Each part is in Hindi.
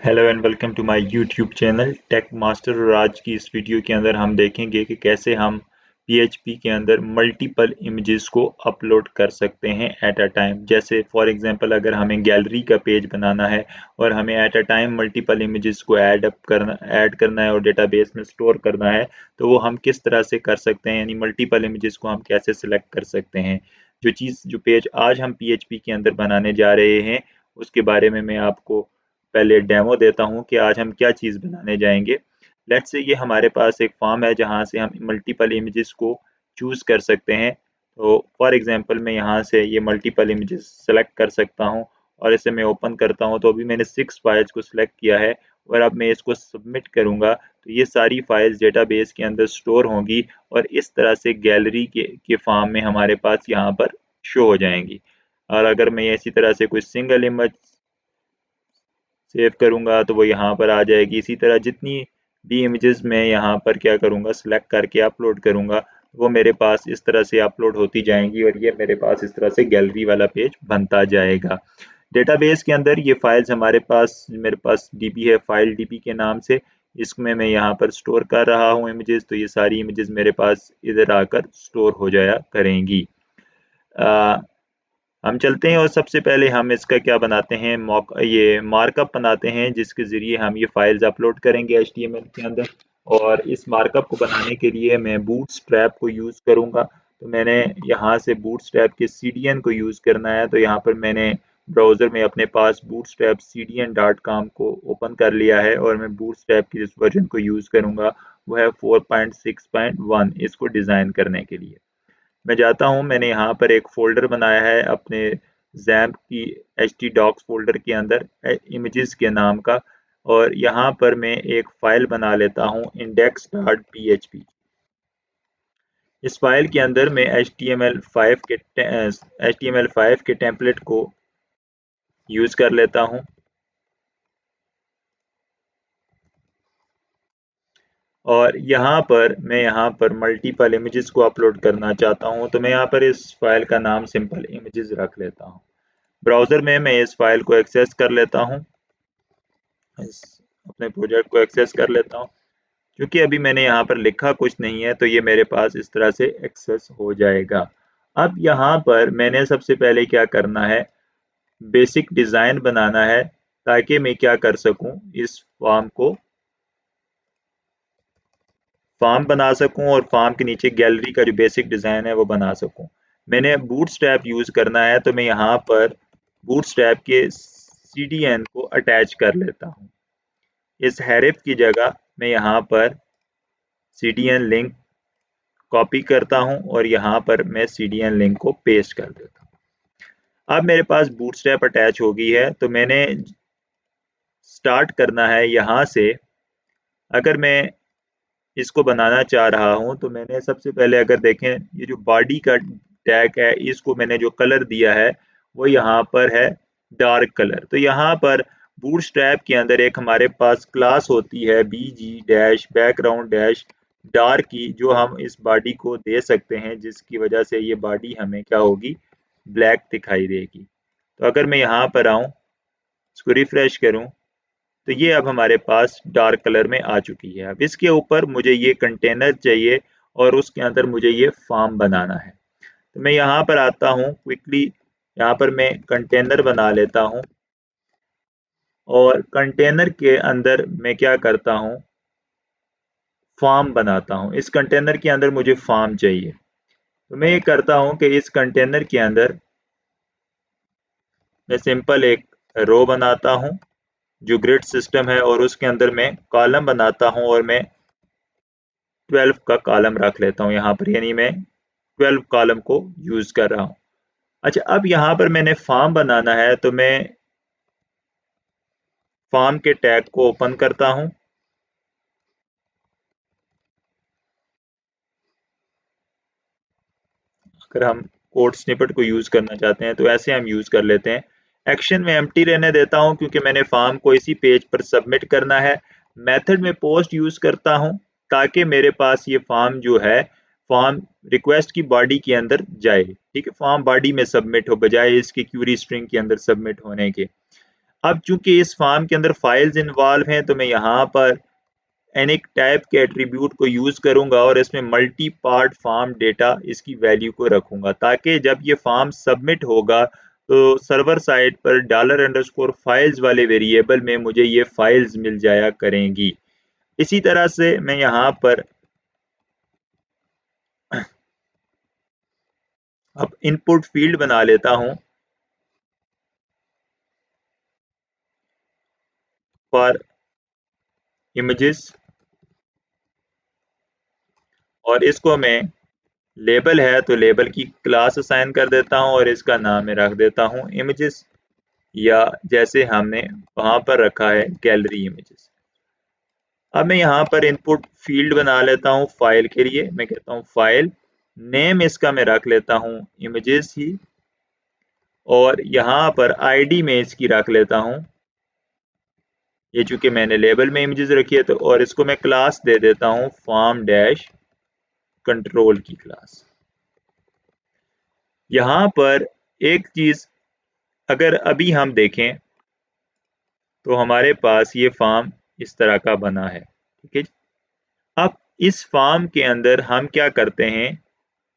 Hello and welcome to my YouTube channel tech master. और आज की इस वीडियो के अंदर हम देखेंगे कि कैसे हम पीएचपी के अंदर मल्टीपल इमेजेस को अपलोड कर सकते हैं एट अ टाइम। जैसे फॉर एग्जांपल अगर हमें गैलरी का पेज बनाना है और हमें at a time multiple images को ऐड करना है और डेटाबेस में स्टोर करना है, तो वो हम किस तरह से कर सकते हैं, यानी मल्टीपल इमेजेस को हम कैसे सिलेक्ट कर सकते हैं। जो पेज आज हम पीएचपी के अंदर बनाने जा रहे हैं उसके बारे में मैं आपको पहले डेमो देता हूँ कि आज हम क्या चीज़ बनाने जाएंगे। लेट्स से ये हमारे पास एक फॉर्म है जहाँ से हम मल्टीपल इमेजेस को चूज़ कर सकते हैं। तो फॉर एग्जांपल मैं यहाँ से ये मल्टीपल इमेजेस सेलेक्ट कर सकता हूँ और इसे मैं ओपन करता हूँ। तो अभी मैंने 6 फाइल्स को सिलेक्ट किया है और अब मैं इसको सबमिट करूँगा तो ये सारी फाइल्स डेटाबेस के अंदर स्टोर होंगी और इस तरह से गैलरी के फॉर्म में हमारे पास यहाँ पर शो हो जाएंगी। और अगर मैं इसी तरह से कोई सिंगल इमेज सेव करूँगा तो वो यहाँ पर आ जाएगी। इसी तरह जितनी भी इमेजेस मैं यहाँ पर क्या करूँगा, सिलेक्ट करके अपलोड करूँगा, वो मेरे पास इस तरह से अपलोड होती जाएंगी और ये मेरे पास इस तरह से गैलरी वाला पेज बनता जाएगा। डेटाबेस के अंदर ये फाइल्स मेरे पास डीबी है, फाइल डीबी के नाम से। इसमें मैं यहाँ पर स्टोर कर रहा हूँ इमेजेस, तो ये सारी इमेजेस मेरे पास इधर आकर स्टोर हो जाया करेंगी। हम चलते हैं और सबसे पहले हम इसका क्या बनाते हैं, ये मार्कअप बनाते हैं जिसके ज़रिए हम ये फाइल्स अपलोड करेंगे एचटीएमएल के अंदर। और इस मार्कअप को बनाने के लिए मैं बूटस्ट्रैप को यूज़ करूँगा। तो मैंने यहाँ से बूटस्ट्रैप के सीडीएन को यूज़ करना है, तो यहाँ पर मैंने ब्राउज़र में अपने पास बूटस्ट्रैप cdn.com को ओपन कर लिया है और मैं बूटस्ट्रैप की जिस वर्जन को यूज़ करूँगा वो है 4.6.1 इसको डिज़ाइन करने के लिए। मैं जाता हूँ, मैंने यहाँ पर एक फ़ोल्डर बनाया है अपने ज़ैम्प की htdocs फ़ोल्डर के अंदर इमेजेस के नाम का। और यहाँ पर मैं एक फ़ाइल बना लेता हूँ index.php। इस फ़ाइल के अंदर मैं HTML5 के टेम्पलेट को यूज़ कर लेता हूँ। और यहाँ पर मल्टीपल इमेजेस को अपलोड करना चाहता हूँ, तो मैं यहाँ पर इस फाइल का नाम सिंपल इमेजेस रख लेता हूँ। ब्राउज़र में मैं इस फाइल को एक्सेस कर लेता हूँ, इस अपने प्रोजेक्ट को एक्सेस कर लेता हूँ। क्योंकि अभी मैंने यहाँ पर लिखा कुछ नहीं है तो ये मेरे पास इस तरह से एक्सेस हो जाएगा। अब यहाँ पर मैंने सबसे पहले क्या करना है, बेसिक डिज़ाइन बनाना है ताकि मैं क्या कर सकूँ, इस फॉर्म बना सकूँ और फॉर्म के नीचे गैलरी का जो बेसिक डिज़ाइन है वो बना सकूँ। मैंने बूटस्ट्रैप यूज़ करना है तो मैं यहाँ पर बूटस्ट्रैप के सीडीएन को अटैच कर लेता हूँ। इस हेरिफ की जगह मैं यहाँ पर सीडीएन लिंक कॉपी करता हूँ और यहाँ पर मैं सीडीएन लिंक को पेस्ट कर देता हूँ। अब मेरे पास बूटस्ट्रैप अटैच हो गई है, तो मैंने स्टार्ट करना है यहाँ से। अगर मैं इसको बनाना चाह रहा हूँ तो मैंने सबसे पहले, अगर देखें, ये जो बॉडी का टैग है इसको मैंने जो कलर दिया है वो यहाँ पर है डार्क कलर। तो यहाँ पर बूटस्ट्रैप के अंदर एक हमारे पास क्लास होती है बीजी डैश बैकग्राउंड डैश डार्क की, जो हम इस बॉडी को दे सकते हैं जिसकी वजह से ये बॉडी हमें क्या होगी, ब्लैक दिखाई देगी। तो अगर मैं यहाँ पर आऊँ, इसको रिफ्रेश करूँ, तो ये अब हमारे पास डार्क कलर में आ चुकी है। अब इसके ऊपर मुझे ये कंटेनर चाहिए और उसके अंदर मुझे ये फॉर्म बनाना है। तो मैं यहाँ पर आता हूँ क्विकली, यहाँ पर मैं कंटेनर बना लेता हूँ और कंटेनर के अंदर मैं क्या करता हूँ, फॉर्म बनाता हूँ। इस कंटेनर के अंदर मुझे फॉर्म चाहिए, तो मैं ये करता हूँ कि इस कंटेनर के अंदर मैं सिंपल एक रो बनाता हूँ जो ग्रिड सिस्टम है और उसके अंदर मैं कॉलम बनाता हूँ और मैं 12 का कॉलम रख लेता हूँ यहाँ पर, यानी मैं 12 कॉलम को यूज़ कर रहा हूँ। अच्छा, अब यहाँ पर मैंने फॉर्म बनाना है तो मैं फॉर्म के टैग को ओपन करता हूँ। अगर हम कोड स्निपेट को यूज़ करना चाहते हैं तो ऐसे हम यूज़ कर लेते हैं। एक्शन में एम्प्टी रहने देता हूँ क्योंकि मैंने फॉर्म को इसी पेज पर सबमिट करना है। मेथड में पोस्ट यूज़ करता हूँ ताकि मेरे पास ये फॉर्म जो है, फॉर्म रिक्वेस्ट की बॉडी के अंदर जाए। ठीक है, फॉर्म बॉडी में सबमिट हो बजाय इसके क्यूरी स्ट्रिंग के अंदर सबमिट होने के। अब चूंकि इस फॉर्म के अंदर फाइल्स इन्वॉल्व हैं तो मैं यहाँ पर एनिक टाइप के एट्रीब्यूट को यूज करूंगा और इसमें मल्टी पार्ट फॉर्म डेटा इसकी वैल्यू को रखूंगा ताकि जब ये फॉर्म सबमिट होगा तो सर्वर साइड पर $_ फाइल्स वाले वेरिएबल में मुझे ये फाइल्स मिल जाया करेंगी। इसी तरह से मैं यहाँ पर अब इनपुट फील्ड बना लेता हूँ फॉर इमेजेस और इसको मैं लेबल है तो लेबल की क्लास असाइन कर देता हूँ और इसका नाम मैं रख देता हूँ इमेजेस, या जैसे हमने वहां पर रखा है गैलरी इमेजेस। अब मैं यहाँ पर इनपुट फील्ड बना लेता हूँ फाइल के लिए। मैं कहता हूँ फाइल नेम, इसका मैं रख लेता हूँ इमेजेस ही, और यहाँ पर आईडी में इसकी रख लेता हूँ, ये चूंकि मैंने लेबल में इमेजेस रखी है तो, और इसको मैं क्लास दे देता हूँ फॉर्म डैश कंट्रोल की क्लास। यहाँ पर एक चीज अगर अभी हम देखें तो हमारे पास ये फॉर्म इस तरह का बना है, ठीक है। अब इस फॉर्म के अंदर हम क्या करते हैं,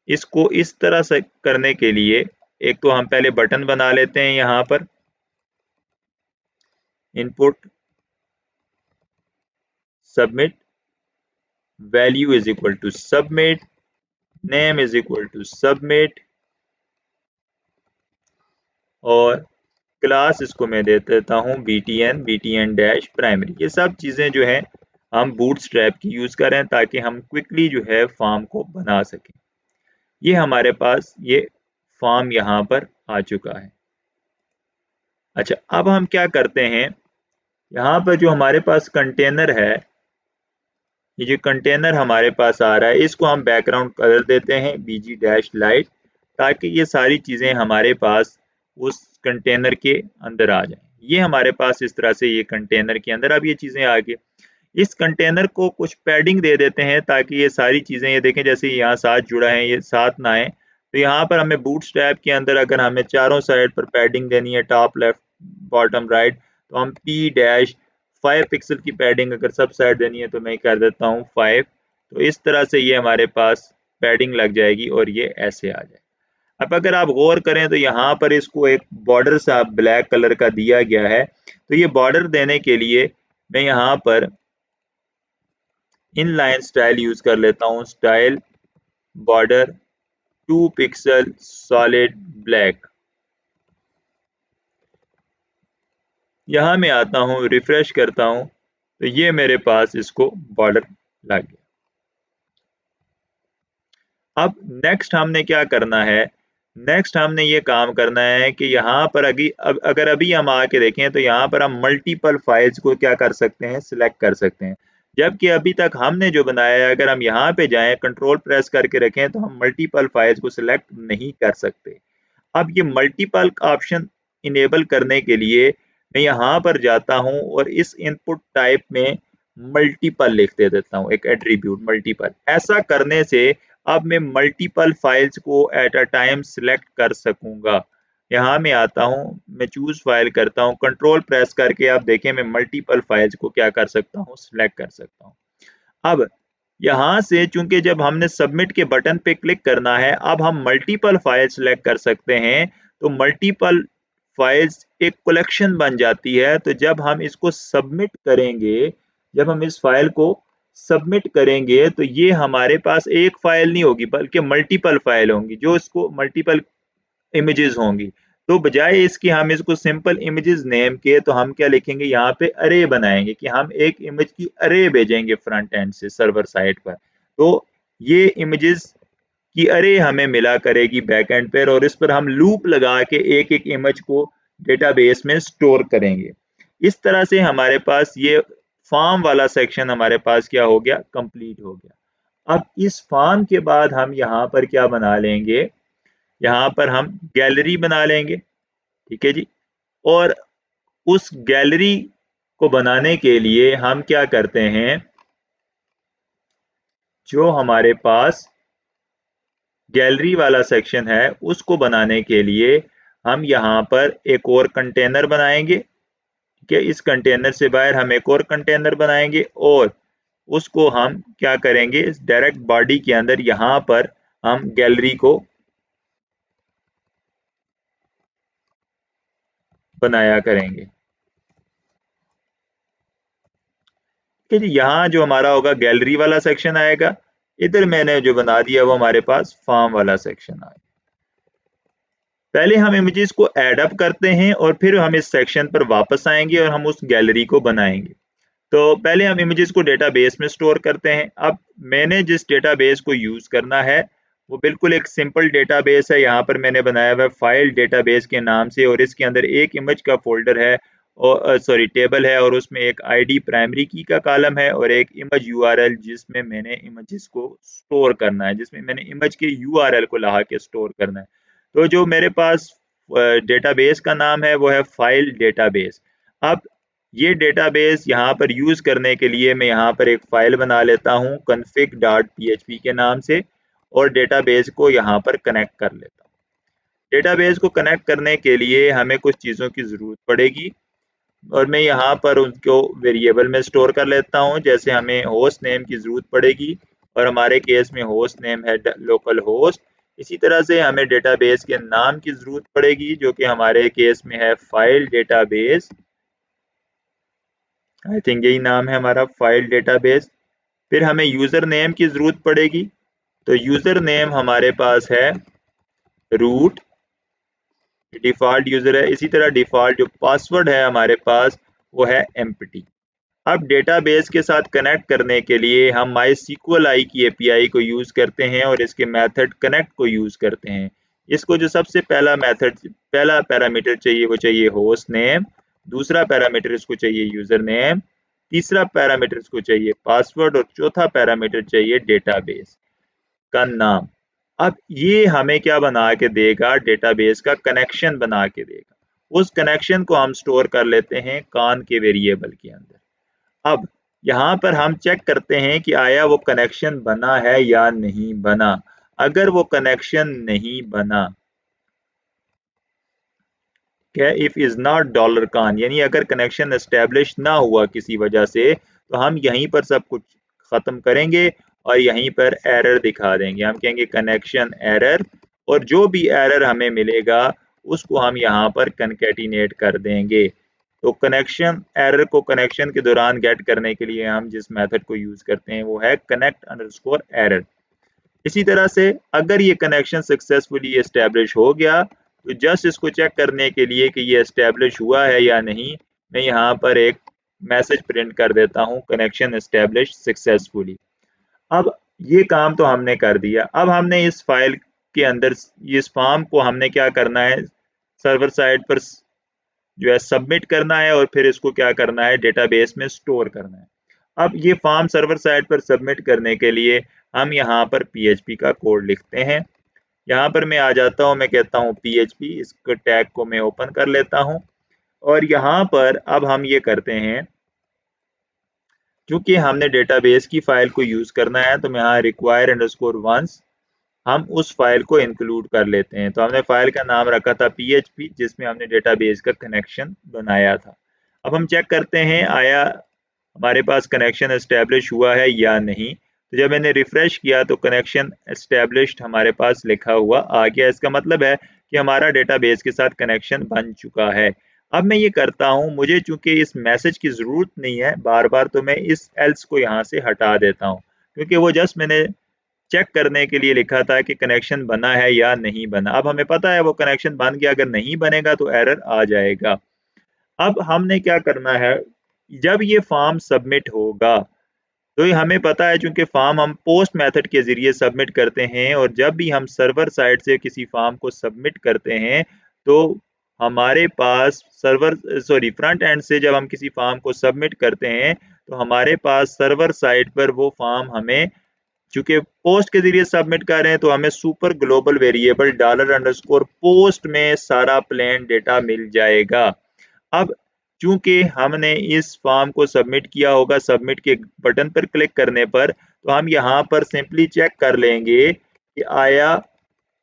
इसको इस तरह से करने के लिए एक तो हम पहले बटन बना लेते हैं यहाँ पर, input submit, value is equal to submit, name is equal to submit, और क्लास इसको मैं दे देता हूँ btn डैश प्राइमरी। ये सब चीज़ें जो है हम बूटस्ट्रैप की यूज़ करें ताकि हम क्विकली जो है फॉर्म को बना सकें। ये हमारे पास ये फॉर्म यहाँ पर आ चुका है। अच्छा, अब हम क्या करते हैं, यहाँ पर जो हमारे पास कंटेनर है, ये जो कंटेनर हमारे पास आ रहा है इसको हम बैकग्राउंड कलर देते हैं bg डैश लाइट, ताकि ये सारी चीज़ें हमारे पास उस कंटेनर के अंदर आ जाएं। ये हमारे पास इस तरह से ये कंटेनर के अंदर अब ये चीज़ें आ गई। इस कंटेनर को कुछ पैडिंग दे देते हैं ताकि ये सारी चीज़ें, ये देखें जैसे यहाँ साथ जुड़ा है ये साथ ना आए। तो यहाँ पर हमें बूटस्ट्रैप के अंदर अगर हमें चारों साइड पर पैडिंग देनी है, टॉप लेफ्ट बॉटम राइट, तो हम p डैश 5 पिक्सल की पैडिंग अगर सब साइड देनी है तो मैं कर देता हूँ 5। तो इस तरह से ये हमारे पास पैडिंग लग जाएगी और ये ऐसे आ जाए। अब अगर आप गौर करें तो यहाँ पर इसको एक बॉर्डर सा ब्लैक कलर का दिया गया है, तो ये बॉर्डर देने के लिए मैं यहाँ पर इनलाइन स्टाइल यूज कर लेता हूँ, style border 2 pixel solid black. यहाँ मैं आता हूँ, रिफ्रेश करता हूँ, तो ये मेरे पास इसको बॉर्डर लग गया। अब नेक्स्ट हमने क्या करना है, नेक्स्ट हमने ये काम करना है कि यहाँ पर अगर अभी हम आके देखें तो यहाँ पर हम मल्टीपल फाइल्स को क्या कर सकते हैं, सिलेक्ट कर सकते हैं। जबकि अभी तक हमने जो बनाया है, अगर हम यहाँ पे जाएं कंट्रोल प्रेस करके रखें तो हम मल्टीपल फाइल्स को सिलेक्ट नहीं कर सकते। अब ये मल्टीपल ऑप्शन इनेबल करने के लिए मैं यहाँ पर जाता हूँ और इस इनपुट टाइप में मल्टीपल लिख दे देता हूँ, एक एट्रीब्यूट मल्टीपल। ऐसा करने से अब मैं मल्टीपल फाइल्स को एट अ टाइम सिलेक्ट कर सकूंगा। यहाँ मैं आता हूँ, मैं चूज फाइल करता हूँ, कंट्रोल प्रेस करके आप देखें मैं मल्टीपल फाइल्स को क्या कर सकता हूँ, सिलेक्ट कर सकता हूँ। अब यहाँ से चूंकि जब हमने सबमिट के बटन पे क्लिक करना है, अब हम मल्टीपल फाइल सिलेक्ट कर सकते हैं। तो मल्टीपल फाइल्स एक कलेक्शन बन जाती है। तो जब हम इसको सबमिट करेंगे, जब हम इस फाइल को सबमिट करेंगे तो ये हमारे पास एक फाइल नहीं होगी बल्कि मल्टीपल फाइल होंगी, जो इसको मल्टीपल इमेजेस होंगी। तो बजाय इसके हम इसको सिंपल इमेजेस नेम के, तो हम क्या लिखेंगे यहाँ पे अरे बनाएंगे कि हम एक इमेज की अरे भेजेंगे फ्रंट एंड से सर्वर साइड पर। तो ये इमेजेस की अरे हमें मिला करेगी बैक एंड पर, और इस पर हम लूप लगा के एक एक इमेज को डेटाबेस में स्टोर करेंगे। इस तरह से हमारे पास ये फॉर्म वाला सेक्शन हमारे पास क्या हो गया, कंप्लीट हो गया। अब इस फॉर्म के बाद हम यहाँ पर क्या बना लेंगे, यहाँ पर हम गैलरी बना लेंगे, ठीक है जी। और उस गैलरी को बनाने के लिए हम क्या करते हैं, जो हमारे पास गैलरी वाला सेक्शन है उसको बनाने के लिए हम यहाँ पर एक और कंटेनर बनाएंगे, कि इस कंटेनर से बाहर हम एक और कंटेनर बनाएंगे और उसको हम क्या करेंगे, इस डायरेक्ट बॉडी के अंदर यहाँ पर हम गैलरी को बनाया करेंगे। कि जी यहाँ जो हमारा होगा गैलरी वाला सेक्शन आएगा, इधर मैंने जो बना दिया वो हमारे पास फार्म वाला सेक्शन आएगा। पहले हम इमेजेस को ऐड अप करते हैं और फिर हम इस सेक्शन पर वापस आएंगे और हम उस गैलरी को बनाएंगे। तो पहले हम इमेजेस को डेटाबेस में स्टोर करते हैं। अब मैंने जिस डेटाबेस को यूज करना है वो बिल्कुल एक सिंपल डेटाबेस है। यहाँ पर मैंने बनाया हुआ है फाइल डेटाबेस के नाम से और इसके अंदर एक इमेज का फोल्डर है और सॉरी टेबल है और उसमें एक आईडी प्राइमरी की का कॉलम है और एक इमेज यूआरएल जिसमें मैंने इमेजेस को स्टोर करना है, जिसमें मैंने इमेज के यूआरएल को ला के स्टोर करना है। तो जो मेरे पास डेटाबेस का नाम है वो है फाइल डेटाबेस। अब ये डेटाबेस यहाँ पर यूज करने के लिए मैं यहाँ पर एक फाइल बना लेता हूँ config.php के नाम से और डेटाबेस को यहाँ पर कनेक्ट कर लेता हूँ। डेटाबेस को कनेक्ट करने के लिए हमें कुछ चीज़ों की ज़रूरत पड़ेगी और मैं यहाँ पर उनको वेरिएबल में स्टोर कर लेता हूँ। जैसे हमें होस्ट नेम की ज़रूरत पड़ेगी और हमारे केस में होस्ट नेम है लोकल होस्ट। इसी तरह से हमें डेटाबेस के नाम की ज़रूरत पड़ेगी जो कि हमारे केस में है फाइल डेटाबेस। आई थिंक यही नाम है हमारा फाइल डेटाबेस। फिर हमें यूज़र नेम की ज़रूरत पड़ेगी। तो यूज़र नेम हमारे पास है रूट, डिफ़ॉल्ट यूज़र है। इसी तरह डिफ़ॉल्ट जो पासवर्ड है हमारे पास वो है एम्प्टी। अब डेटाबेस के साथ कनेक्ट करने के लिए हम MySQLi की एपीआई को यूज़ करते हैं और इसके मेथड कनेक्ट को यूज़ करते हैं। इसको जो सबसे पहला पैरामीटर चाहिए वो चाहिए होस्ट नेम, दूसरा पैरामीटर इसको चाहिए यूज़र नेम, तीसरा पैरामीटर इसको चाहिए पासवर्ड और चौथा पैरामीटर चाहिए डेटाबेस का नाम। अब ये हमें क्या बना के देगा, डेटाबेस का कनेक्शन बना के देगा। उस कनेक्शन को हम स्टोर कर लेते हैं कान के वेरिएबल के अंदर। अब यहाँ पर हम चेक करते हैं कि आया वो कनेक्शन बना है या नहीं बना। अगर वो कनेक्शन नहीं बना, क्या इफ इज नॉट डॉलर कान, यानी अगर कनेक्शन एस्टेब्लिश ना हुआ किसी वजह से तो हम यहीं पर सब कुछ खत्म करेंगे और यहीं पर एरर दिखा देंगे। हम कहेंगे कनेक्शन एरर और जो भी एरर हमें मिलेगा उसको हम यहाँ पर कनकेटिनेट कर देंगे। तो कनेक्शन एरर को कनेक्शन के दौरान गेट करने के लिए हम जिस मेथड को यूज करते हैं वो है कनेक्ट अंडरस्कोर एरर। इसी तरह से अगर ये कनेक्शन सक्सेसफुली एस्टेब्लिश हो गया तो जस्ट इसको चेक करने के लिए कि ये एस्टेब्लिश हुआ है या नहीं, मैं यहाँ पर एक मैसेज प्रिंट कर देता हूँ कनेक्शन एस्टेब्लिश सक्सेसफुली। अब ये काम तो हमने कर दिया। अब हमने इस फाइल के अंदर इस फॉर्म को हमने क्या करना है, सर्वर साइड पर जो है सबमिट करना है और फिर इसको क्या करना है, डेटाबेस में स्टोर करना है। अब ये फॉर्म सर्वर साइड पर सबमिट करने के लिए हम यहाँ पर PHP का कोड लिखते हैं। यहाँ पर मैं आ जाता हूँ, मैं कहता हूँ PHP, इसको टैग को मैं ओपन कर लेता हूँ और यहाँ पर अब हम ये करते हैं, क्योंकि हमने डेटाबेस की फाइल को यूज करना है तो मैं यहाँ रिक्वायर अंडरस्कोर वंस हम उस फाइल को इंक्लूड कर लेते हैं। तो हमने फाइल का नाम रखा था PHP जिसमें हमने डेटाबेस का कनेक्शन बनाया था। अब हम चेक करते हैं आया हमारे पास कनेक्शन एस्टेब्लिश हुआ है या नहीं। तो जब मैंने रिफ्रेश किया तो कनेक्शन एस्टेब्लिश्ड हमारे पास लिखा हुआ आ गया। इसका मतलब है कि हमारा डेटाबेस के साथ कनेक्शन बन चुका है। अब मैं ये करता हूँ, मुझे चूंकि इस मैसेज की ज़रूरत नहीं है बार बार, तो मैं इस एल्स को यहाँ से हटा देता हूँ क्योंकि वो जस्ट मैंने चेक करने के लिए लिखा था कि कनेक्शन बना है या नहीं बना। अब हमें पता है वो कनेक्शन बन गया, अगर नहीं बनेगा तो एरर आ जाएगा। अब हमने क्या करना है, जब ये फॉर्म सबमिट होगा तो ये हमें पता है चूंकि फॉर्म हम पोस्ट मेथड के जरिए सबमिट करते हैं और जब भी हम सर्वर साइड से किसी फॉर्म को सबमिट करते हैं तो हमारे पास फ्रंट एंड से जब हम किसी फॉर्म को सबमिट करते हैं तो हमारे पास सर्वर साइड पर वो फॉर्म हमें, चूंकि पोस्ट के जरिए सबमिट कर रहे हैं तो हमें super global variable dollar underscore post में सारा प्लेन डेटा मिल जाएगा। अब चूंकि हमने इस फॉर्म को सबमिट किया होगा, सबमिट के बटन पर क्लिक करने पर तो हम यहाँ पर सिंपली चेक कर लेंगे कि आया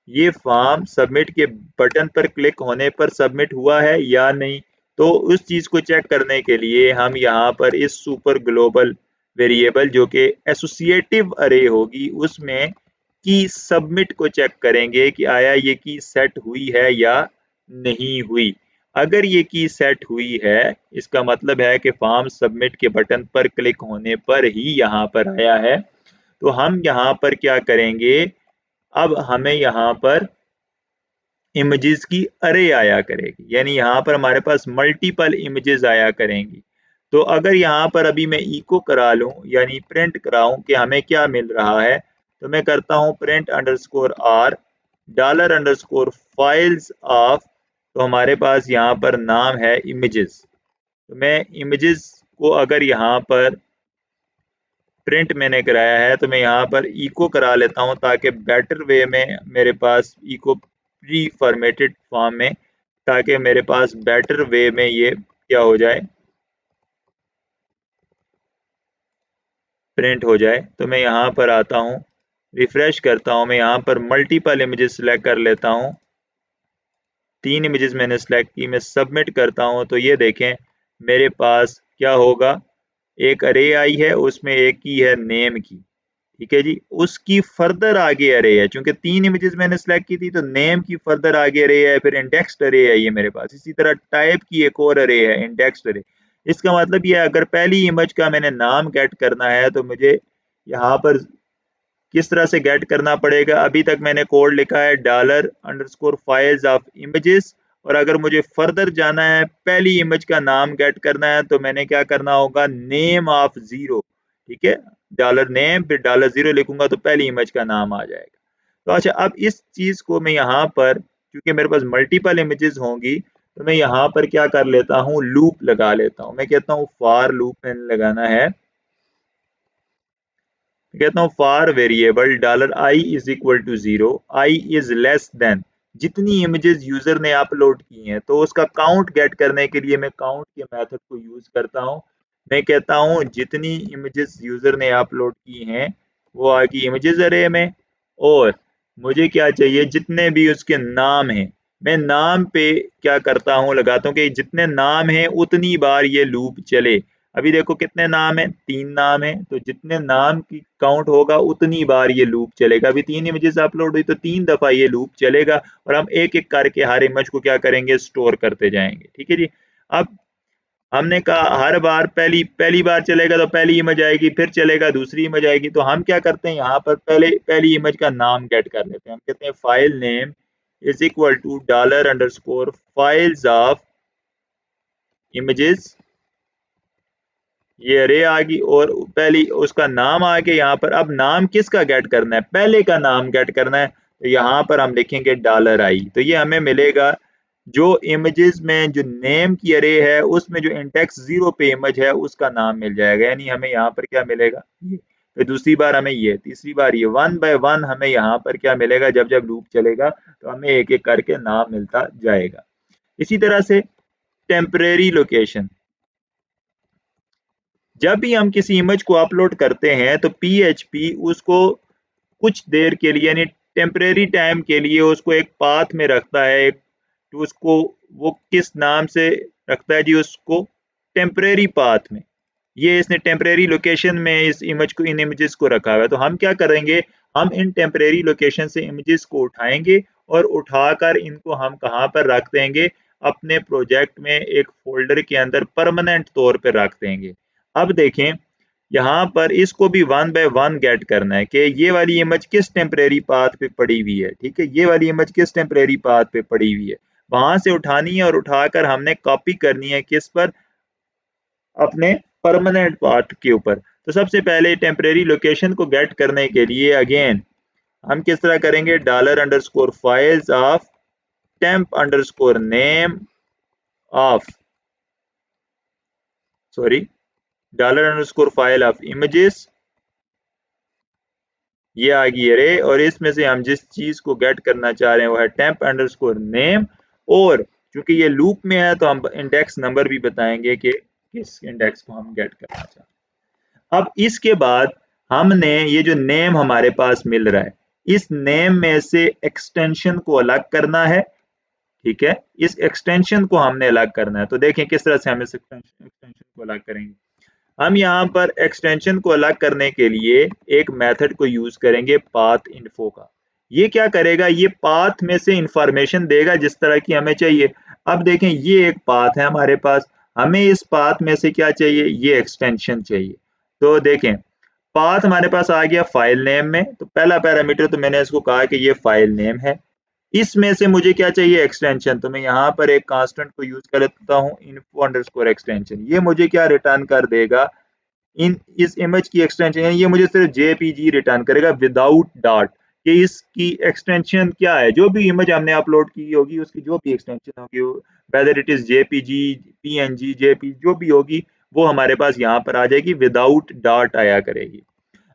ये फॉर्म सबमिट के बटन पर क्लिक होने पर सबमिट हुआ है या नहीं। तो उस चीज को चेक करने के लिए हम यहाँ पर इस सुपर ग्लोबल वेरिएबल जो कि एसोसिएटिव अरे होगी उसमें की सबमिट को चेक करेंगे कि आया ये की सेट हुई है या नहीं हुई। अगर ये की सेट हुई है इसका मतलब है कि फॉर्म सबमिट के बटन पर क्लिक होने पर ही यहाँ पर आया है। तो हम यहाँ पर क्या करेंगे, अब हमें यहाँ पर इमेजेस की अरे आया करेगी, यानी यहाँ पर हमारे पास मल्टीपल इमेजेस आया करेंगी। तो अगर यहाँ पर अभी मैं इको करा लूँ यानी प्रिंट कराऊं कि हमें क्या मिल रहा है, तो मैं करता हूँ print underscore R dollar underscore files of, तो हमारे पास यहाँ पर नाम है इमेजेस। तो मैं इमेजेस को अगर यहाँ पर प्रिंट मैंने कराया है तो मैं यहाँ पर इको करा लेता हूँ ताकि बेटर वे में मेरे पास इको प्री फॉर्मेटेड फॉर्म में, ताकि मेरे पास बेटर वे में ये क्या हो जाए, प्रिंट हो जाए। तो मैं यहाँ पर आता हूँ, रिफ्रेश करता हूँ, मैं यहाँ पर मल्टीपल इमेजेस सिलेक्ट कर लेता हूँ, 3 इमेजेस मैंने सिलेक्ट की, मैं सबमिट करता हूँ तो ये देखें मेरे पास क्या होगा, एक अरे आई है उसमें एक की है नेम की, ठीक है जी, उसकी फर्दर आगे अरे है, चूंकि 3 इमेजेस मैंने सिलेक्ट की थी तो नेम की फर्दर आगे अरे है, फिर इंडेक्स्ड अरे है ये मेरे पास। इसी तरह टाइप की एक और अरे है इंडेक्स्ड अरे। इसका मतलब ये अगर पहली इमेज का मैंने नाम गेट करना है तो मुझे यहाँ पर किस तरह से गेट करना पड़ेगा। अभी तक मैंने कोड लिखा है dollar underscore files of images, और अगर मुझे फर्दर जाना है पहली इमेज का नाम गेट करना है तो मैंने क्या करना होगा, नेम ऑफ जीरो, ठीक है, डॉलर नेम फिर डॉलर जीरो लिखूंगा तो पहली इमेज का नाम आ जाएगा। तो अच्छा, अब इस चीज को मैं यहाँ पर क्योंकि मेरे पास मल्टीपल इमेजेस होंगी तो मैं यहाँ पर क्या कर लेता हूँ, लूप लगा लेता हूँ। मैं कहता हूँ फॉर लूप मैंने लगाना है, कहता हूँ for variable dollar I is equal to zero, I is less than जितनी इमेजेस यूजर ने अपलोड की हैं, तो उसका काउंट गेट करने के लिए मैं काउंट के मेथड को यूज करता हूँ। मैं कहता हूँ जितनी इमेजेस यूजर ने अपलोड की हैं वो आ गई इमेजेस अरे में, और मुझे क्या चाहिए, जितने भी उसके नाम हैं, मैं नाम पे क्या करता हूँ, लगाता हूँ कि जितने नाम हैं उतनी बार ये लूप चले। अभी देखो कितने नाम है, 3 नाम है, तो जितने नाम की काउंट होगा उतनी बार ये लूप चलेगा। अभी 3 इमेजेस अपलोड हुई तो 3 दफा ये लूप चलेगा, और हम एक एक करके हर इमेज को क्या करेंगे, स्टोर करते जाएंगे, ठीक है जी। अब हमने कहा हर बार पहली पहली बार चलेगा तो पहली इमेज आएगी, फिर चलेगा दूसरी इमेज आएगी, तो हम क्या करते हैं यहाँ पर पहले पहली इमेज का नाम गेट कर लेते हैं। हम कहते हैं file name is equal to dollar underscore files of images, ये अरे आ गई, और पहली उसका नाम आ गया यहाँ पर। अब नाम किसका गेट करना है, पहले का नाम गेट करना है, तो यहाँ पर हम लिखेंगे डॉलर आई, तो ये हमें मिलेगा जो इमेजेस में जो नेम की अरे है उसमें जो इंडेक्स 0 पे इमेज है उसका नाम मिल जाएगा, यानी हमें यहाँ पर क्या मिलेगा ये। फिर दूसरी बार हमें ये, तीसरी बार ये, 1 बाय 1 हमें यहाँ पर क्या मिलेगा, जब जब लूप चलेगा तो हमें एक एक करके नाम मिलता जाएगा। इसी तरह से टेम्परेरी लोकेशन, जब भी हम किसी इमेज को अपलोड करते हैं तो पीएचपी उसको कुछ देर के लिए यानी टेम्परेरी टाइम के लिए उसको एक पाथ में रखता है, एक तो उसको वो किस नाम से रखता है जी, उसको टेम्परेरी पाथ में। ये इसने टेम्परेरी लोकेशन में इस इमेज को, इन इमेजेस को रखा हुआ है। तो हम क्या करेंगे, हम इन टेम्परेरी लोकेशन से इमेजेस को उठाएंगे और उठाकर इनको हम कहाँ पर रख देंगे, अपने प्रोजेक्ट में एक फोल्डर के अंदर परमानेंट तौर पर रख देंगे। अब देखें यहाँ पर इसको भी 1 बाय 1 गेट करना है कि ये वाली इमेज किस टेम्परेरी पाथ पे पड़ी हुई है, ठीक है, ये वाली इमेज किस टेम्परेरी पाथ पे पड़ी हुई है, वहां से उठानी है और उठाकर हमने कॉपी करनी है किस पर, अपने परमानेंट पार्ट के ऊपर। तो सबसे पहले टेम्परेरी लोकेशन को गेट करने के लिए अगेन हम किस तरह करेंगे, dollar underscore files of temp underscore name of, sorry, dollar underscore file of images, ये आ गई अरे, और इसमें से हम जिस चीज को गेट करना चाह रहे हैं वो है टेम्प अंडरस्कोर नेम, और चूंकि ये लूप में है तो हम इंडेक्स नंबर भी बताएंगे कि किस इंडेक्स को हम गेट करना चाहते हैं। अब इसके बाद हमने ये जो नेम हमारे पास मिल रहा है, इस नेम में से एक्सटेंशन को अलग करना है, ठीक है, इस एक्सटेंशन को हमने अलग करना है। तो देखें किस तरह से हम इस एक्सटेंशन को अलग करेंगे। हम यहाँ पर एक्सटेंशन को अलग करने के लिए एक मेथड को यूज करेंगे पाथ इन्फो का। ये क्या करेगा, ये पाथ में से इंफॉर्मेशन देगा जिस तरह की हमें चाहिए। अब देखें ये एक पाथ है हमारे पास, हमें इस पाथ में से क्या चाहिए, ये एक्सटेंशन चाहिए। तो देखें पाथ हमारे पास आ गया फाइल नेम में, तो पहला पैरामीटर तो मैंने इसको कहा कि ये फाइल नेम है। इसमें से मुझे क्या चाहिए, एक्सटेंशन। तो मैं यहाँ पर एक कांस्टेंट को यूज कर लेता हूँ info अंडरस्कोर एक्सटेंशन। ये मुझे क्या रिटर्न कर देगा, इन इस इमेज की एक्सटेंशन, ये मुझे सिर्फ जेपीजी रिटर्न करेगा विदाउट डॉट, कि इसकी एक्सटेंशन क्या है। जो भी इमेज हमने अपलोड की होगी उसकी जो भी एक्सटेंशन होगी, whether it is JPG, PNG, JP, जो भी होगी वो हमारे पास यहाँ पर आ जाएगी, विदाउट डॉट आया करेगी।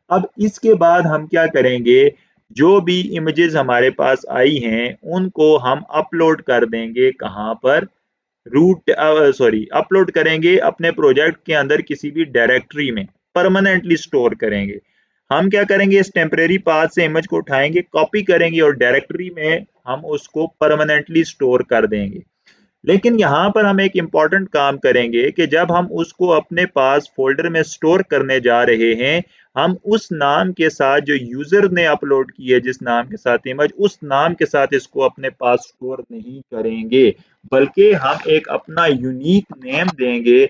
अब इसके बाद हम क्या करेंगे, जो भी इमेजेस हमारे पास आई हैं उनको हम अपलोड कर देंगे, कहाँ पर, रूट सॉरी अपलोड करेंगे अपने प्रोजेक्ट के अंदर किसी भी डायरेक्टरी में, परमानेंटली स्टोर करेंगे। हम क्या करेंगे, इस टेम्परेरी पाथ से इमेज को उठाएंगे, कॉपी करेंगे और डायरेक्टरी में हम उसको परमानेंटली स्टोर कर देंगे। लेकिन यहाँ पर हम एक इम्पॉर्टेंट काम करेंगे कि जब हम उसको अपने पास फोल्डर में स्टोर करने जा रहे हैं, हम उस नाम के साथ जो यूजर ने अपलोड की है, जिस नाम के साथ इमेज, उस नाम के साथ इसको अपने पास स्टोर नहीं करेंगे, बल्कि हम एक अपना यूनिक नेम देंगे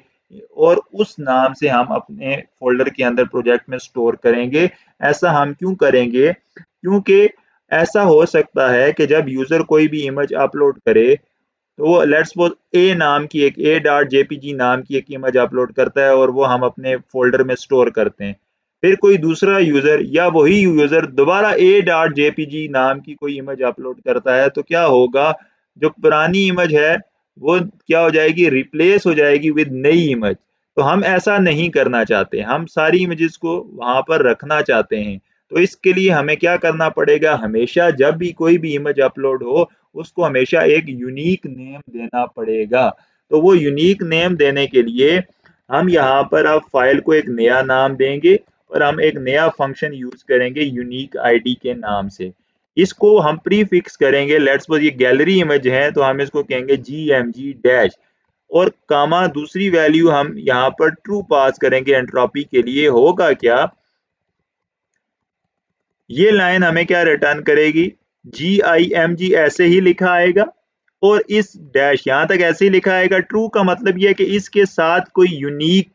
और उस नाम से हम अपने फोल्डर के अंदर प्रोजेक्ट में स्टोर करेंगे। ऐसा हम क्यों करेंगे, क्योंकि ऐसा हो सकता है कि जब यूजर कोई भी इमेज अपलोड करे तो वो लेट्स सपोज ए नाम की एक ए डॉट जेपीजी नाम की एक इमेज अपलोड करता है और वो हम अपने फोल्डर में स्टोर करते हैं। फिर कोई दूसरा यूजर या वही यूजर दोबारा ए डॉट जेपीजी नाम की कोई इमेज अपलोड करता है, तो क्या होगा, जो पुरानी इमेज है वो क्या हो जाएगी, रिप्लेस हो जाएगी विद नई इमेज। तो हम ऐसा नहीं करना चाहते, हम सारी इमेजेस को वहां पर रखना चाहते हैं। तो इसके लिए हमें क्या करना पड़ेगा, हमेशा जब भी कोई भी इमेज अपलोड हो उसको हमेशा एक यूनिक नेम देना पड़ेगा। तो वो यूनिक नेम देने के लिए हम यहाँ पर अब फाइल को एक नया नाम देंगे और हम एक नया फंक्शन यूज करेंगे यूनिक आईडी के नाम से। इसको हम प्री फिक्स करेंगे, लेट्स सपोज ये गैलरी इमेज है तो हम इसको कहेंगे जीएमजी डैश, और कामा दूसरी वैल्यू हम यहाँ पर ट्रू पास करेंगे एंट्रोपी के लिए। होगा क्या, ये लाइन हमें क्या रिटर्न करेगी, GIMG ऐसे ही लिखा आएगा और इस डैश यहाँ तक ऐसे ही लिखा आएगा। ट्रू का मतलब ये है कि इसके साथ कोई यूनिक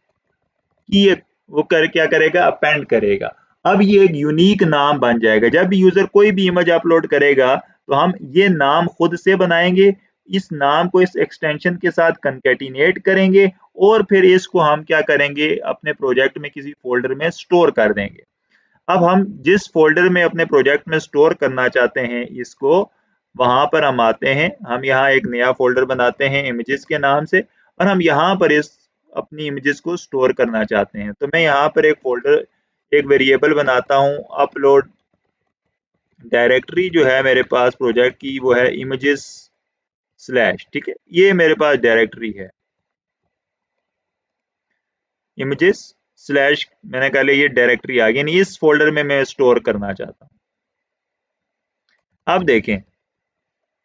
की वो कर क्या करेगा, अपेंड करेगा। अब ये एक यूनिक नाम बन जाएगा। जब भी यूजर कोई भी इमेज अपलोड करेगा तो हम ये नाम खुद से बनाएंगे, इस नाम को इस एक्सटेंशन के साथ कंकेटिनेट करेंगे और फिर इसको हम क्या करेंगे, अपने प्रोजेक्ट में किसी फोल्डर में स्टोर कर देंगे। अब हम जिस फोल्डर में अपने प्रोजेक्ट में स्टोर करना चाहते हैं इसको, वहां पर हम आते हैं, हम यहाँ एक नया फोल्डर बनाते हैं इमेजेस के नाम से और हम यहाँ पर इस अपनी इमेजेस को स्टोर करना चाहते हैं। तो मैं यहाँ पर एक फोल्डर, एक वेरिएबल बनाता हूँ, अपलोड डायरेक्टरी जो है मेरे पास प्रोजेक्ट की वो है इमेजेस स्लैश, ठीक है, ये मेरे पास डायरेक्टरी है इमेजेस स्लैश, मैंने कहा ये डायरेक्टरी आ गई, यानी इस फोल्डर में मैं स्टोर करना चाहता हूँ। अब देखें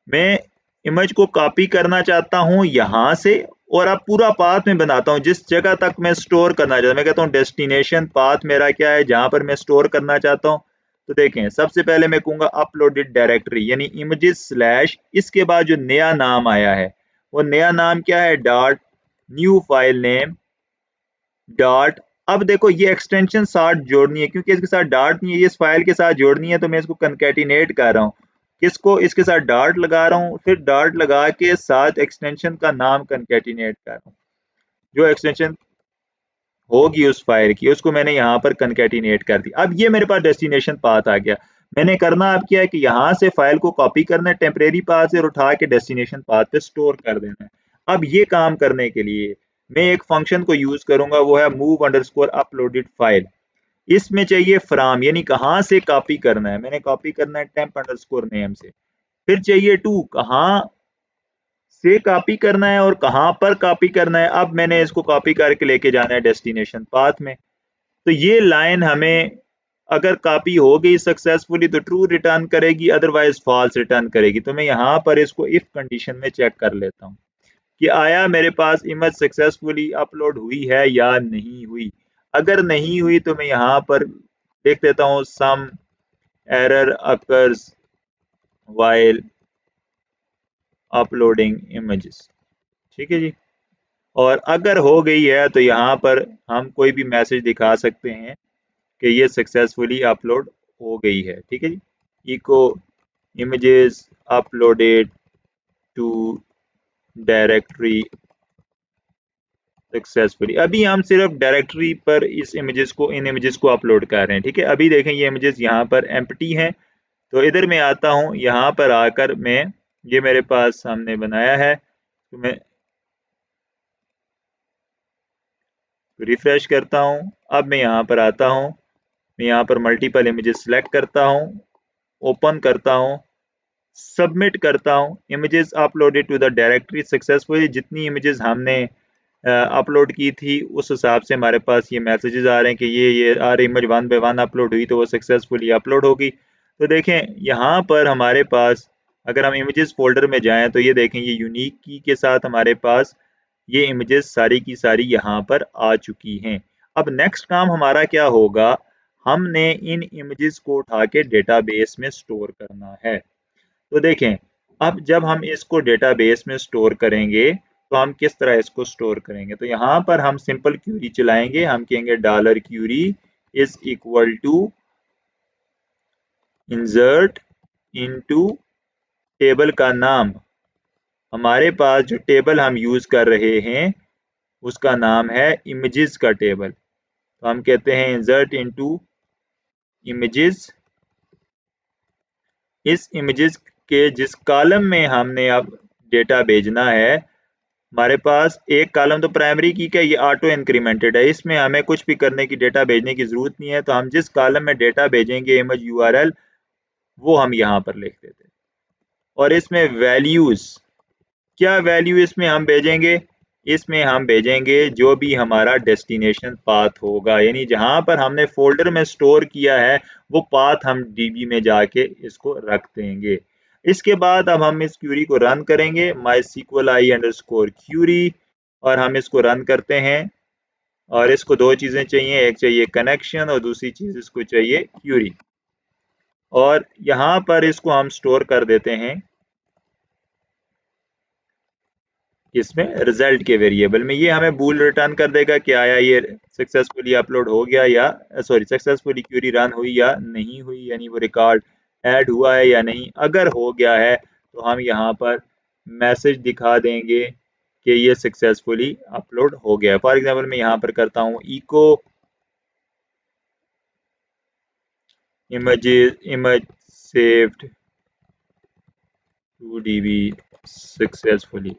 मैं इमेज को कॉपी करना चाहता हूं यहां से और अब पूरा पाथ में बनाता हूं जिस जगह तक मैं स्टोर करना चाहता हूं। मैं कहता हूं डेस्टिनेशन पाथ मेरा क्या है, जहां पर मैं स्टोर करना चाहता हूं। तो देखें सबसे पहले मैं कहूंगा अपलोडेड डायरेक्टरी यानी इमेजेस स्लैश, इसके बाद जो नया नाम आया है वो नया नाम क्या है, dot new file name dot. अब देखो ये एक्सटेंशन साथ जोड़नी है, क्योंकि इसके साथ डॉट नहीं है, ये इस फाइल के साथ जोड़नी है, तो मैं इसको कंकैटिनेट कर रहा हूँ। किसको, इसके साथ डॉट लगा रहा हूँ, फिर डॉट लगा के साथ एक्सटेंशन का नाम कंकैटिनेट कर रहा हूँ। जो एक्सटेंशन होगी उस फाइल की उसको मैंने यहाँ पर कंकैटिनेट कर दी। अब ये मेरे पास डेस्टिनेशन पाथ आ गया। मैंने करना अब क्या है कि यहाँ से फाइल को कॉपी करना है टेम्परेरी पाथ से और उठा के डेस्टिनेशन पाथ पे स्टोर कर देना है। अब ये काम करने के लिए मैं एक फंक्शन को यूज करूंगा, वो है मूव अंडरस्कोर अपलोडेड फाइल। इसमें चाहिए फ्रॉम यानी कहाँ से कॉपी करना है, मैंने कॉपी करना है टेम्प अंडरस्कोर नेम से। फिर चाहिए टू, कहाँ से कॉपी करना है और कहाँ पर कॉपी करना है। अब मैंने इसको कॉपी करके लेके जाना है डेस्टिनेशन पाथ में। तो ये लाइन हमें अगर कॉपी हो गई सक्सेसफुली तो ट्रू रिटर्न करेगी, अदरवाइज फॉल्स रिटर्न करेगी। तो मैं यहाँ पर इसको इफ कंडीशन में चेक कर लेता हूँ कि आया मेरे पास इमेज सक्सेसफुली अपलोड हुई है या नहीं हुई। अगर नहीं हुई तो मैं यहाँ पर देख देता हूँ some error occurs while uploading images. ठीक है जी। और अगर हो गई है तो यहाँ पर हम कोई भी मैसेज दिखा सकते हैं कि ये सक्सेसफुली अपलोड हो गई है। ठीक है जी। Echo images uploaded to directory successfully. अभी हम सिर्फ डायरेक्टरी पर इस इमेजेस को इन इमेजेस को अपलोड कर रहे हैं। ठीक है, अभी देखें ये इमेजेस यहाँ पर एम्प्टी हैं। तो इधर मैं आता हूँ, यहाँ पर आकर मैं ये मेरे पास हमने बनाया है, तो मैं रिफ्रेश करता हूँ। अब मैं यहाँ पर आता हूँ, मैं यहाँ पर मल्टीपल इमेजेस सिलेक्ट करता हूँ, ओपन करता हूँ, सबमिट करता हूँ। Images uploaded to the directory successfully. जितनी इमेजेस हमने अपलोड की थी उस हिसाब से हमारे पास ये मैसेजेस आ रहे हैं कि ये आर इमेज 1 बाय 1 अपलोड हुई, तो वो सक्सेसफुली अपलोड होगी। तो देखें यहाँ पर हमारे पास अगर हम इमेजेस फोल्डर में जाएं तो ये देखें ये यूनिक की के साथ हमारे पास ये इमेजेस सारी की सारी यहाँ पर आ चुकी हैं। अब नेक्स्ट काम हमारा क्या होगा, हमने इन इमेजेस को उठा के डेटाबेस में स्टोर करना है। तो देखें, अब जब हम इसको डेटाबेस में स्टोर करेंगे तो हम किस तरह इसको स्टोर करेंगे। तो यहाँ पर हम सिंपल क्यूरी चलाएंगे, हम कहेंगे dollar query is equal to insert into table का नाम। हमारे पास जो टेबल हम यूज कर रहे हैं उसका नाम है इमेजेस का टेबल। तो हम कहते हैं इंसर्ट इनटू इमेजेस। इस इमेजेस के जिस कॉलम में हमने अब डेटा भेजना है, हमारे पास एक कॉलम तो प्राइमरी की का ये ऑटो इंक्रीमेंटेड है, इसमें हमें कुछ भी करने की डेटा भेजने की जरूरत नहीं है। तो हम जिस कॉलम में डेटा भेजेंगे इमेज यूआरएल वो हम यहाँ पर लिख देते हैं। और इसमें वैल्यूज, क्या वैल्यू इसमें हम भेजेंगे, इसमें हम भेजेंगे जो भी हमारा डेस्टिनेशन पाथ होगा, यानी जहां पर हमने फोल्डर में स्टोर किया है वो पाथ हम डीबी में जाके इसको रख देंगे। इसके बाद अब हम इस क्यूरी को रन करेंगे, माई सीक्वल आई अंडरस्कोर क्यूरी, और हम इसको रन करते हैं। और इसको दो चीजें चाहिए, एक चाहिए कनेक्शन और दूसरी चीज इसको चाहिए क्यूरी। और यहाँ पर इसको हम स्टोर कर देते हैं इसमें रिजल्ट के वेरिएबल में। ये हमें बूल रिटर्न कर देगा कि आया ये सक्सेसफुली अपलोड हो गया या सॉरी सक्सेसफुली क्यूरी रन हुई या नहीं हुई, यानी वो रिकॉर्ड ऐड हुआ है या नहीं। अगर हो गया है तो हम यहाँ पर मैसेज दिखा देंगे कि ये सक्सेसफुली अपलोड हो गया है। फॉर एग्जांपल मैं यहाँ पर करता हूँ echo image saved to DB successfully.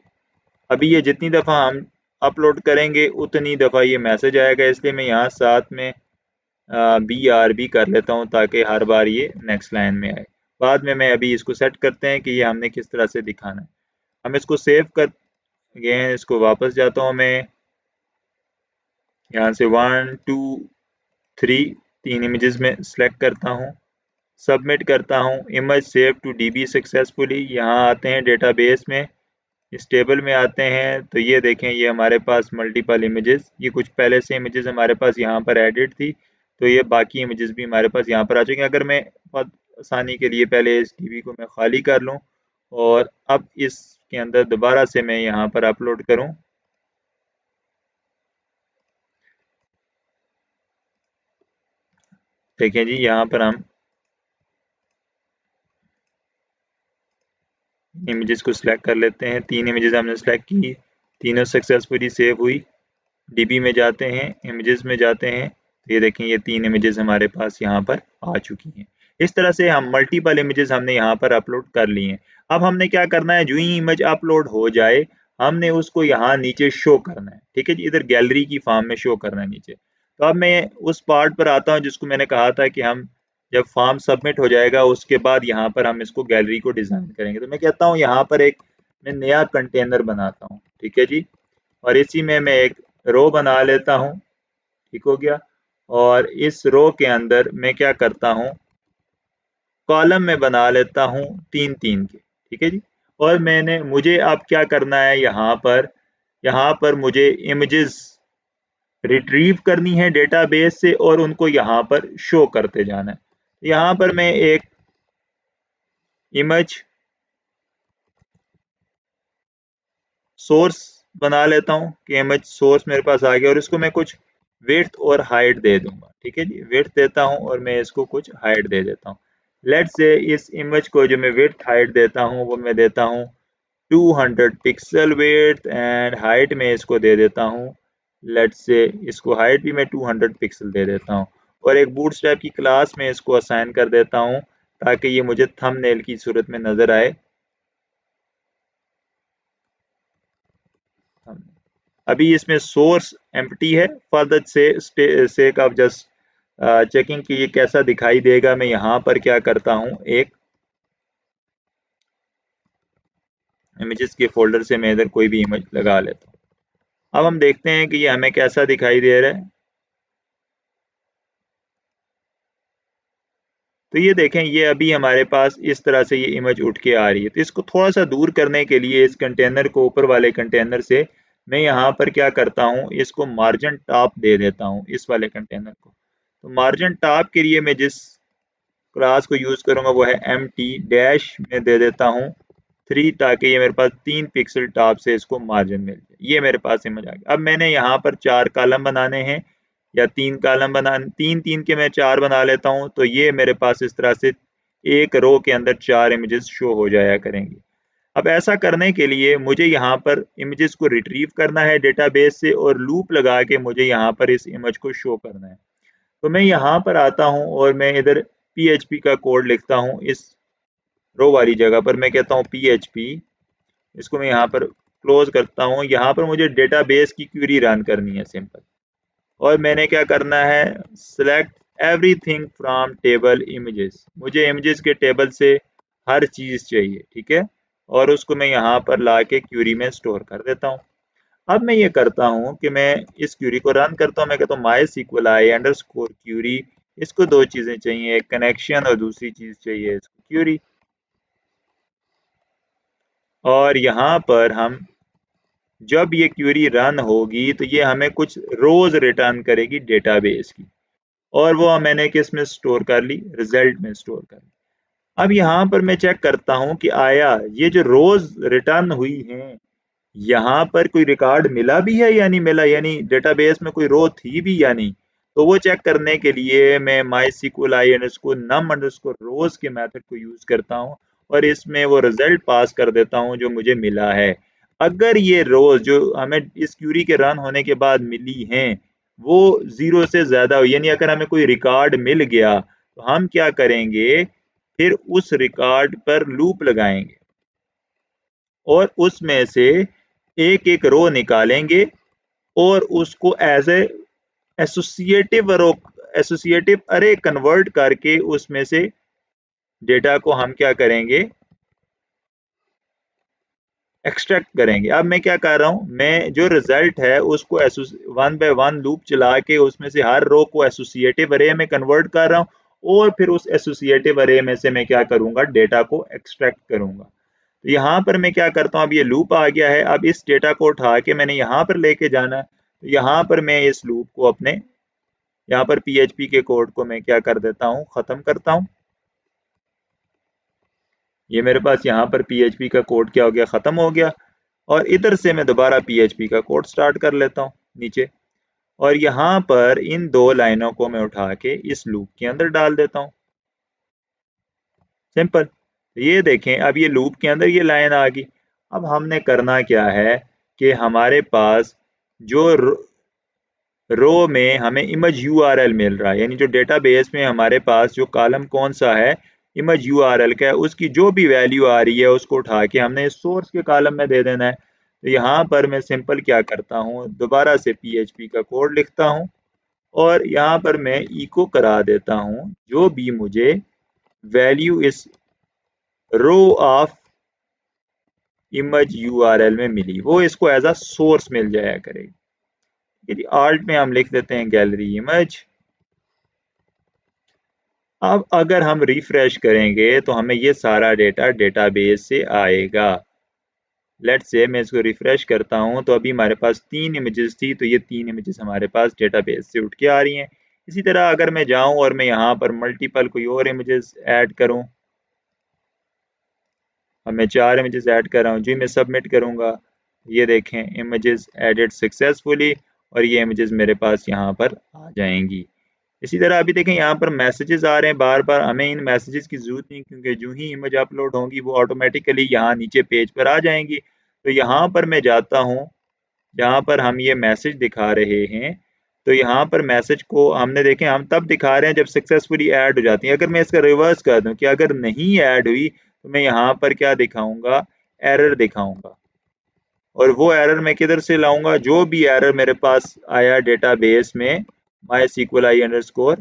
अभी ये जितनी दफ़ा हम अपलोड करेंगे उतनी दफ़ा ये मैसेज आएगा, इसलिए मैं यहाँ साथ में BRB कर लेता हूँ ताकि हर बार ये नेक्स्ट लाइन में आए। बाद में मैं अभी इसको सेट करते हैं कि ये हमने किस तरह से दिखाना है। हम इसको सेव कर गए हैं, इसको वापस जाता हूँ मैं, यहाँ से 1 2 3 तीन इमेजेस में सेलेक्ट करता हूँ, सबमिट करता हूँ। Image save to DB successfully, यहाँ आते हैं डेटाबेस में, इस टेबल में आते हैं तो ये देखें ये हमारे पास मल्टीपल इमेजेस, ये कुछ पहले से इमेजेस हमारे पास यहाँ पर एडिट थी, तो ये बाकी इमेजेस भी हमारे पास यहाँ पर आ चुके हैं। अगर मैं बहुत आसानी के लिए पहले इस टीवी को मैं खाली कर लूँ और अब इसके अंदर दोबारा से मैं यहाँ पर अपलोड करूँ, देखें जी यहाँ पर हम इमेजेस को सिलेक्ट कर लेते हैं। तीन इमेजेस हमने सेलेक्ट की, तीनों सक्सेसफुली सेव हुई। डीबी में जाते हैं, इमेजेस में जाते हैं, तो ये देखें ये तीन इमेजेस हमारे पास यहाँ पर आ चुकी हैं। इस तरह से हम मल्टीपल इमेजेस हमने यहाँ पर अपलोड कर ली हैं। अब हमने क्या करना है, जो ही इमेज अपलोड हो जाए हमने उसको यहाँ नीचे शो करना है। ठीक है जी, इधर गैलरी की फॉर्म में शो करना है नीचे। तो अब मैं उस पार्ट पर आता हूँ जिसको मैंने कहा था कि हम जब फॉर्म सबमिट हो जाएगा उसके बाद यहाँ पर हम इसको गैलरी को डिजाइन करेंगे। तो मैं कहता हूँ यहाँ पर एक मैं नया कंटेनर बनाता हूँ। ठीक है जी, और इसी में मैं एक रो बना लेता हूँ। ठीक हो गया। और इस रो के अंदर मैं क्या करता हूँ, कॉलम में बना लेता हूँ 3-3 के, ठीक है जी। और मुझे अब क्या करना है, यहाँ पर मुझे इमेजेस रिट्रीव करनी है डेटाबेस से और उनको यहाँ पर शो करते जाना है। यहाँ पर मैं एक इमेज सोर्स बना लेता हूँ कि इमेज सोर्स मेरे पास आ गया और इसको मैं कुछ विड्थ और हाइट दे दूंगा, ठीक है जी। विड्थ देता हूँ और मैं इसको कुछ हाइट दे देता हूँ। लेट्स से इस इमेज को जो मैं विड्थ हाइट देता हूँ वो मैं देता हूँ 200 पिक्सल विड्थ एंड हाइट में इसको दे देता हूँ, लेट्स से इसको हाइट भी मैं 200 पिक्सल दे देता हूँ और एक बूटस्ट्रैप की क्लास में इसको असाइन कर देता हूँ ताकि ये मुझे थंबनेल की सूरत में नजर आए। अभी इसमें सोर्स एम्प्टी है, for the sake of just checking कि ये कैसा दिखाई देगा, मैं यहाँ पर क्या करता हूँ, एक इमेजेस के फोल्डर से मैं इधर कोई भी इमेज लगा लेता हूँ। अब हम देखते हैं कि ये हमें कैसा दिखाई दे रहा है। तो ये देखें, ये अभी हमारे पास इस तरह से ये इमेज उठ के आ रही है। तो इसको थोड़ा सा दूर करने के लिए इस कंटेनर को, ऊपर वाले कंटेनर से मैं यहाँ पर क्या करता हूँ, इसको मार्जिन टॉप दे देता हूँ, इस वाले कंटेनर को। तो मार्जिन टॉप के लिए मैं जिस क्लास को यूज करूंगा वो है एम टी डैश में दे देता हूँ 3 ताकि ये मेरे पास 3 पिक्सल टॉप से इसको मार्जिन मिल जाए। ये मेरे पास इमेज आ गया। अब मैंने यहाँ पर 4 कॉलम बनाने हैं या 3 कॉलम बना, 3-3 के मैं 4 बना लेता हूँ। तो ये मेरे पास इस तरह से एक रो के अंदर 4 इमेजेस शो हो जाया करेंगी। अब ऐसा करने के लिए मुझे यहाँ पर इमेजेस को रिट्रीव करना है डेटाबेस से और लूप लगा के मुझे यहाँ पर इस इमेज को शो करना है। तो मैं यहाँ पर आता हूँ और मैं इधर PHP का कोड लिखता हूँ। इस रो वाली जगह पर मैं कहता हूँ PHP, इसको मैं यहाँ पर क्लोज करता हूँ। यहाँ पर मुझे डेटाबेस की क्वेरी रन करनी है, सिंपल। और मैंने क्या करना है, select everything from table images, मुझे इमेजेस के टेबल से हर चीज़ चाहिए, ठीक है। और उसको मैं यहाँ पर ला के क्यूरी में स्टोर कर देता हूँ। अब मैं ये करता हूँ कि मैं इस क्यूरी को रन करता हूँ। मैं कहता हूँ माई SQL आई अंडरस्कोर क्यूरी, इसको 2 चीज़ें चाहिए, एक कनेक्शन और दूसरी चीज़ चाहिए इसको क्यूरी। और यहाँ पर हम जब ये क्वेरी रन होगी तो ये हमें कुछ रोज रिटर्न करेगी डेटाबेस की, और वो मैंने किस में स्टोर कर ली, रिजल्ट में स्टोर कर ली। अब यहाँ पर मैं चेक करता हूँ कि आया ये जो रोज रिटर्न हुई हैं, यहाँ पर कोई रिकॉर्ड मिला भी है या नहीं मिला, यानी डेटाबेस में कोई रो थी भी या नहीं। तो वो चेक करने के लिए मैं MySQL i underscore num underscore rows के मेथड को यूज करता हूँ और इसमें वो रिजल्ट पास कर देता हूँ जो मुझे मिला है। अगर ये रोज जो हमें इस क्यूरी के रन होने के बाद मिली हैं वो 0 से ज्यादा हो, यानी अगर हमें कोई रिकॉर्ड मिल गया तो हम क्या करेंगे, फिर उस रिकॉर्ड पर लूप लगाएंगे और उसमें से एक एक रो निकालेंगे और उसको as a associative row, associative array convert करके उसमें से डेटा को हम क्या करेंगे, एक्सट्रैक्ट करेंगे। अब मैं क्या कर रहा हूँ, मैं जो रिजल्ट है उसको वन बाय वन लूप चला के उसमें से हर रो को एसोसिएटिव अरे में कन्वर्ट कर रहा हूँ और फिर उस एसोसिएटिव अरे में से मैं क्या करूंगा, डेटा को एक्सट्रैक्ट करूंगा। तो यहाँ पर मैं क्या करता हूँ, अब ये लूप आ गया है, अब इस डेटा को उठा के मैंने यहाँ पर लेके जाना है। तो यहाँ पर मैं इस लूप को अपने यहाँ पर PHP के कोड को मैं क्या कर देता हूँ, खत्म करता हूँ। ये मेरे पास यहाँ पर PHP का कोड क्या हो गया, खत्म हो गया। और इधर से मैं दोबारा PHP का कोड स्टार्ट कर लेता हूँ नीचे, और यहाँ पर इन 2 लाइनों को मैं उठा के इस लूप के अंदर डाल देता हूँ, सिंपल। ये देखें, अब ये लूप के अंदर ये लाइन आ गई। अब हमने करना क्या है कि हमारे पास जो रो में हमें इमेज URL मिल रहा है, यानी जो डेटाबेस में हमारे पास जो कॉलम कौन सा है, इमेज URL का है, उसकी जो भी वैल्यू आ रही है उसको उठा के हमने सोर्स के कॉलम में दे देना है। तो यहाँ पर मैं सिंपल क्या करता हूँ, दोबारा से PHP का कोड लिखता हूँ और यहाँ पर मैं इको करा देता हूँ जो भी मुझे वैल्यू इस रो ऑफ इमेज URL में मिली वो इसको एज अ सोर्स मिल जाया करेगी। यदि आल्ट में हम लिख देते हैं गैलरी इमेज, अब अगर हम रिफ्रेश करेंगे तो हमें ये सारा डेटा डेटाबेस से आएगा। लेट्स से मैं इसको रिफ्रेश करता हूँ तो अभी हमारे पास 3 इमेजेस थी, तो ये 3 इमेजेस हमारे पास डेटाबेस से उठ के आ रही हैं। इसी तरह अगर मैं जाऊँ और मैं यहाँ पर मल्टीपल कोई और इमेजेस ऐड करूँ, अब मैं 4 इमेजेस ऐड कर रहा हूँ जी, मैं सबमिट करूँगा, ये देखें इमेजेस एडेड सक्सेसफुली और ये इमेजेस मेरे पास यहाँ पर आ जाएंगी। इसी तरह अभी देखें यहाँ पर मैसेजेस आ रहे हैं बार बार, हमें इन मैसेजेस की जरूरत नहीं, क्योंकि जो ही इमेज अपलोड होंगी वो ऑटोमेटिकली यहाँ नीचे पेज पर आ जाएंगी। तो यहाँ पर मैं जाता हूँ जहाँ पर हम ये मैसेज दिखा रहे हैं, तो यहाँ पर मैसेज को हमने देखें हम तब दिखा रहे हैं जब सक्सेसफुली ऐड हो जाती है। अगर मैं इसका रिवर्स कर दूं कि अगर नहीं ऐड हुई तो मैं यहाँ पर क्या दिखाऊंगा, एरर दिखाऊंगा। और वो एरर मैं किधर से लाऊंगा, जो भी एरर मेरे पास आया डेटाबेस में MySQLi_,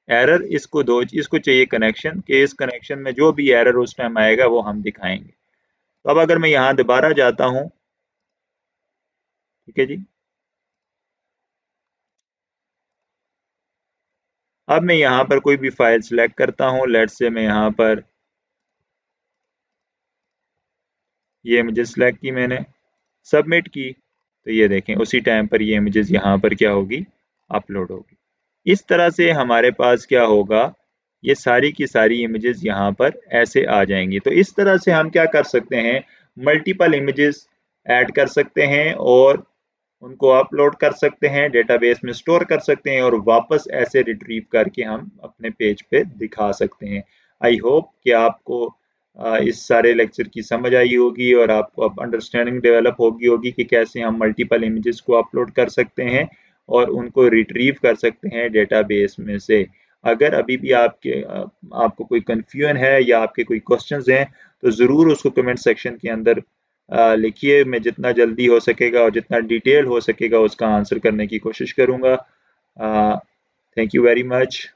एरर इसको दो, इसको चाहिए कनेक्शन, कि इस कनेक्शन में जो भी एरर उस टाइम आएगा वो हम दिखाएंगे। तो अब अगर मैं यहाँ दोबारा जाता हूँ, ठीक है जी, अब मैं यहाँ पर कोई भी फाइल सिलेक्ट करता हूँ, लेट्स से मैं यहाँ पर ये इमेजेस सिलेक्ट की मैंने, सबमिट की, तो ये देखें उसी टाइम पर ये इमेजेस यहाँ पर क्या होगी, अपलोड होगी। इस तरह से हमारे पास क्या होगा, ये सारी की सारी इमेजेस यहाँ पर ऐसे आ जाएंगी। तो इस तरह से हम क्या कर सकते हैं, मल्टीपल इमेजेस ऐड कर सकते हैं और उनको अपलोड कर सकते हैं, डेटाबेस में स्टोर कर सकते हैं और वापस ऐसे रिट्रीव करके हम अपने पेज पे दिखा सकते हैं। आई होप कि आपको इस सारे लेक्चर की समझ आई होगी और आपको अब अंडरस्टैंडिंग डेवलप होगी होगी कि कैसे हम मल्टीपल इमेजेस को अपलोड कर सकते हैं और उनको रिट्रीव कर सकते हैं डेटाबेस में से। अगर अभी भी आपको कोई कंफ्यूजन है या आपके कोई क्वेश्चंस हैं तो ज़रूर उसको कमेंट सेक्शन के अंदर लिखिए। मैं जितना जल्दी हो सकेगा और जितना डिटेल हो सकेगा उसका आंसर करने की कोशिश करूँगा। Thank you very much.